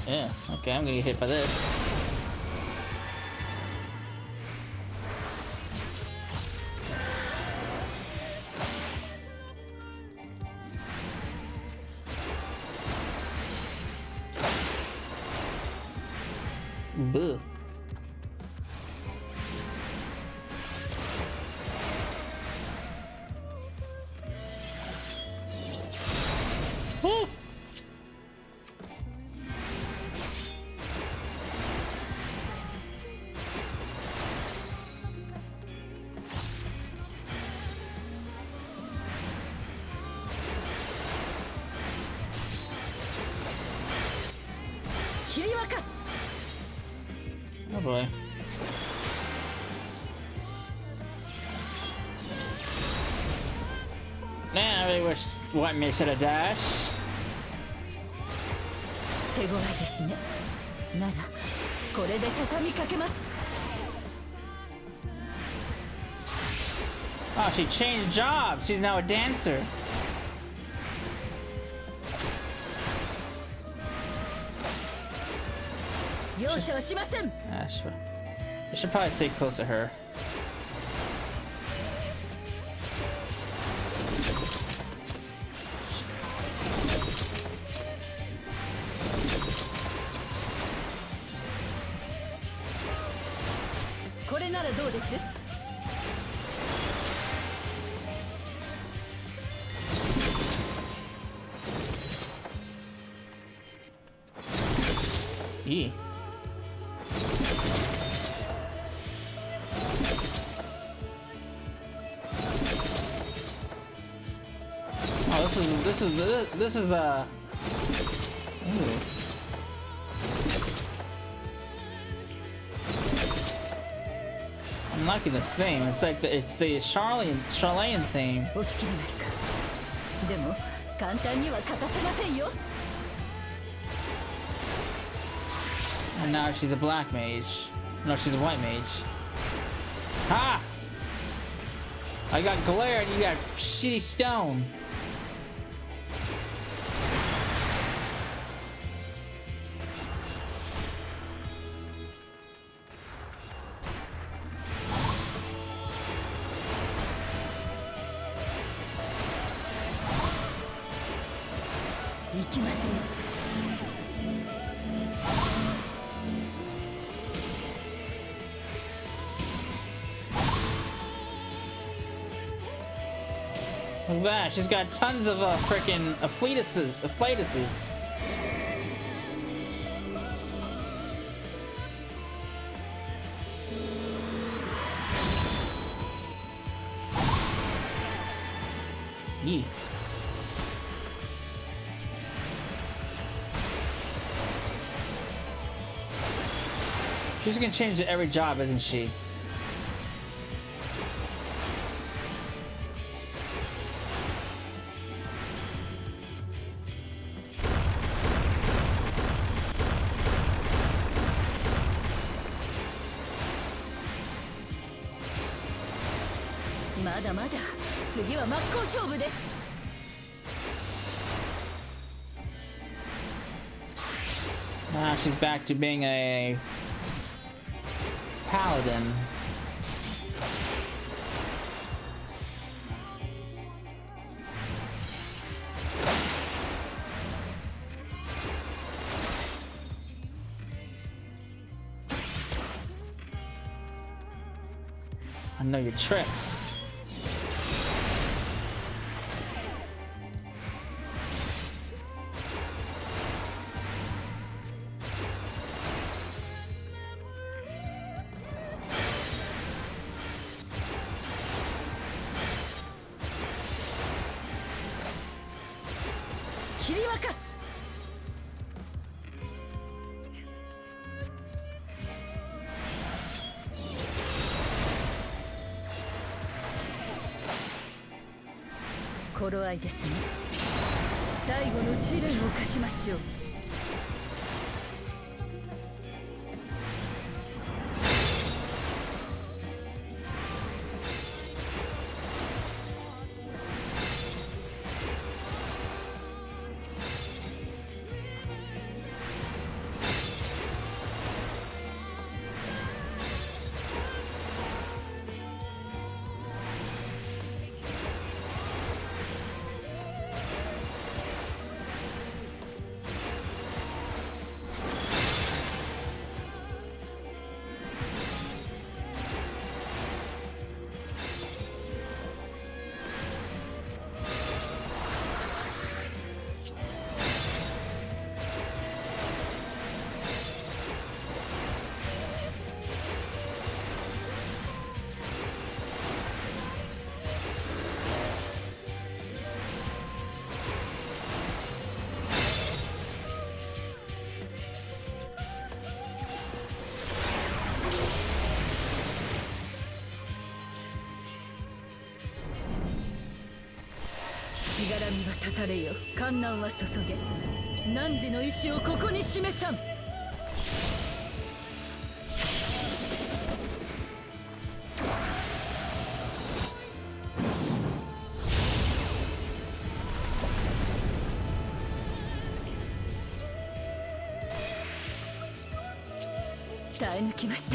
Yeah, okay, I'm gonna get hit by this. Buh. Woo. Oh boy. Man, I really wish White Mage had a dash. Oh, she changed jobs. She's now a dancer. I should probably stay close to her. E. Oh, this is ooh. I'm liking this theme. It's like it's the Charlene theme. 押し切れないか。でも簡単には勝たせませんよ。 And now she's a black mage. No, she's a white mage. Ha! I got glare and you got shitty stone. Look at that, she's got tons of frickin' afflatuses. Yee. She's gonna change to every job, isn't she? Now she's back to being a paladin. I know your tricks.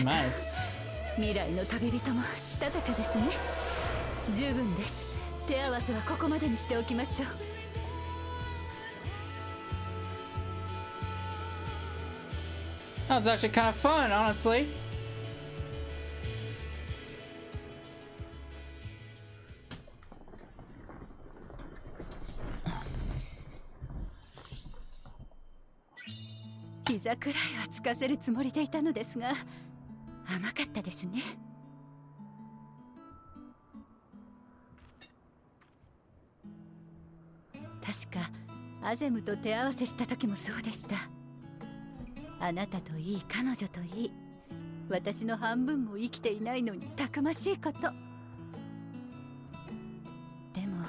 Nice. 未来の旅人もしたたかですね。十分です。手合わせはここまでにしておきましょう。That was actually kind of fun, honestly. 膝くらいはつかせるつもりでいたのですが、甘かったですね。確かアゼムと手合わせした時もそうでした。あなたといい、彼女といい、私の半分も生きていないのにたくましいこと。でも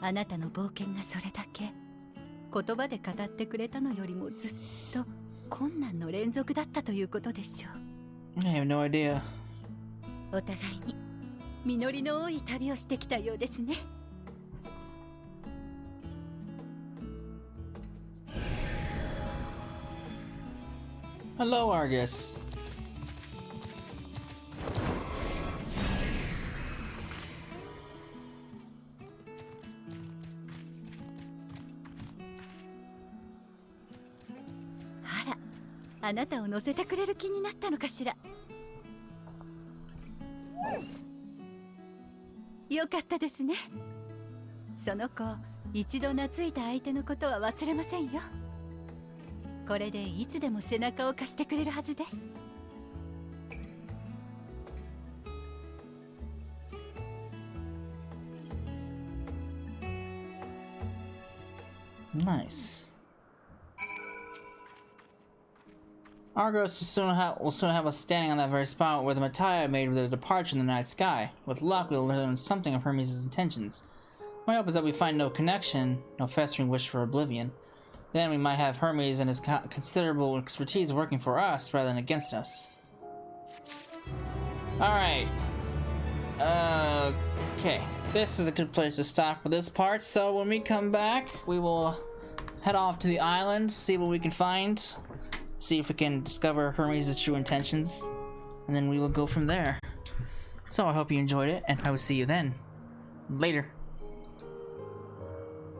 あなたの冒険がそれだけ言葉で語ってくれたのよりもずっと困難の連続だったということでしょう。 I have no idea. お互いに実りの多い旅をしてきたようですね。Hello, Argus.あら、あなたを乗せてくれる気になったのかしら。よかったですね。その子、一度懐いた相手のことは忘れませんよ。これでいつでも背中を貸してくれるはずです。Nice. Argos will soon have us standing on that very spot where the Messiah made the departure in the night sky. With luck, we'll learn something of Hermes' intentions. My hope is that we find no connection, no festering wish for oblivion. Then we might have Hermes and his considerable expertise working for us rather than against us. Alright. Okay. This is a good place to stop for this part, so when we come back, we will head off to the island, see what we can find, see if we can discover Hermes' true intentions, and then we will go from there. So I hope you enjoyed it, and I will see you then. Later.